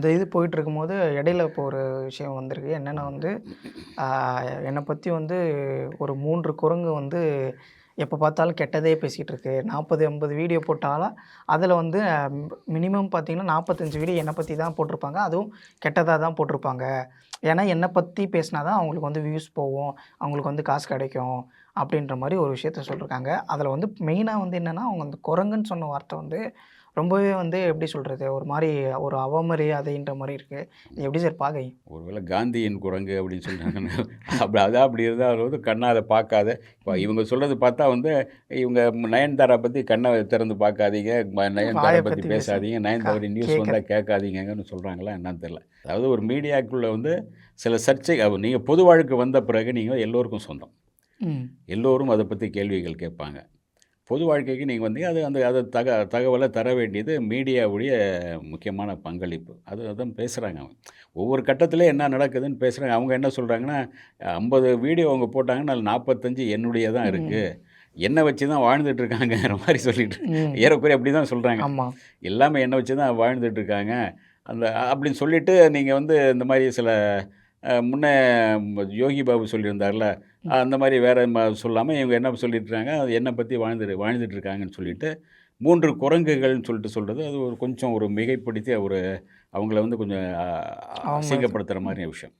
இந்த இது போயிட்டுருக்கும்போது இடையில இப்போ ஒரு விஷயம் வந்திருக்கு. என்னன்னா வந்து, ஆ என்ன பத்தி வந்து ஒரு 3 குரங்கு வந்து எப்ப பார்த்தாலும் கெட்டதே பேசிட்டு இருக்கு. 40, 80 வீடியோ போட்டாலும், அதில வந்து மினிமம் பார்த்தீங்கன்னா, 45 வீடியோ என்ன பத்தி தான் போட்டிருப்பாங்க. அதுவும் கெட்டதா தான் போட்டிருப்பாங்க. ஏன்னா, என்ன பத்தி பேசினா தான் அவங்களுக்கு வந்து வியூஸ் போகும். அவங்களுக்கு வந்து காசு கிடைக்கும். அப்படின்ற மாரி ஒரு விஷயத்த சொல்லியிருக்காங்க. அதில வந்து மெயினா வந்து என்னன்னா, அவங்க அந்த குரங்குன்னு சொன்ன வார்த்தை வந்து ரொம்பவே வந்து எப்படி சொல்றது? ஒரு மாரி ஒரு அவமரியாதைன்ற மாரி இருக்கு. இது எப்படி சார் பார்க்குறீங்க? ஒருவேளை காந்தியின் குரங்கு அப்படின்னு சொல்றாங்கன்னு அதான் அப்படி இருந்தா அது வந்து கண்ணால பார்க்காத இப்போ ம். இவங்க சொல்றது பார்த்தா வந்து இவங்க நயன்தாரா பத்தி கண்ண திறந்து பார்க்காதீங்க, வாய நயன்தாரா பத்தி பத்தி பேசுங்க. பேசாதீங்க, நயன்தாரா நியூஸ் வந்தா கேட்கறது. கேட்காதீங்கன்னு சொல்றாங்களா என்னன்னு தெரியல. அதாவது ஒரு மீடியாக்குள்ள வந்து சில சர்ச்சை நீங்க பொது வாழ்க்கை வந்த பிறகு நீங்க எல்லோருக்கும் சொந்தம். ம். எல்லோரும் அத பத்தி கேள்விகள் கேட்பாங்க. பொது வாழ்க்கைக்கு நீங்க வந்தீங்க. அது தகவல தர வேண்டியது மீடியாவுடைய முக்கியமான பங்களிப்பு. அதான் பேசுறாங்க அவங்க. ஒவ்வொரு கட்டத்தில என்ன நடக்குதுன்னு பேசுறாங்க. அவங்க என்ன சொல்றாங்கன்னா, 50 வீடியோ அவங்க போட்டாங்கன்னா, அதில 45 என்னுடைய தான் இருக்கு. ம். என்ன வச்சு தான் வாழ்ந்துட்டு இருக்காங்கங்கிற மாரி சொல்லிட்டு ம். ஏறக்குறைய அப்படி தான் சொல்றாங்க. ஆமா. எல்லாமே என்ன வச்சு தான் வாழ்ந்துட்டு இருக்காங்க. அப்படின்னு சொல்லிட்டு நீங்க வந்து இந்த மாரி சில முன்ன யோகி பாபு சொல்லியிருந்தார்ல, ம். அந்த மாரி வேற சொல்லாம இவங்க என்ன சொல்லிட்டுருக்காங்க, அது என்ன பத்தி வாழ்ந்துட்டு இருக்காங்கன்னு சொல்லிட்டு, 3 குரங்குகள்னு சொல்லிட்டு சொல்றது, அது ஒரு கொஞ்சம் ஒரு மிகைப்படுத்தி அவங்கள வந்து கொஞ்சம் அவமதிப்பு. அசிங்கப்படுத்துற ம். மாரியான விஷயம்.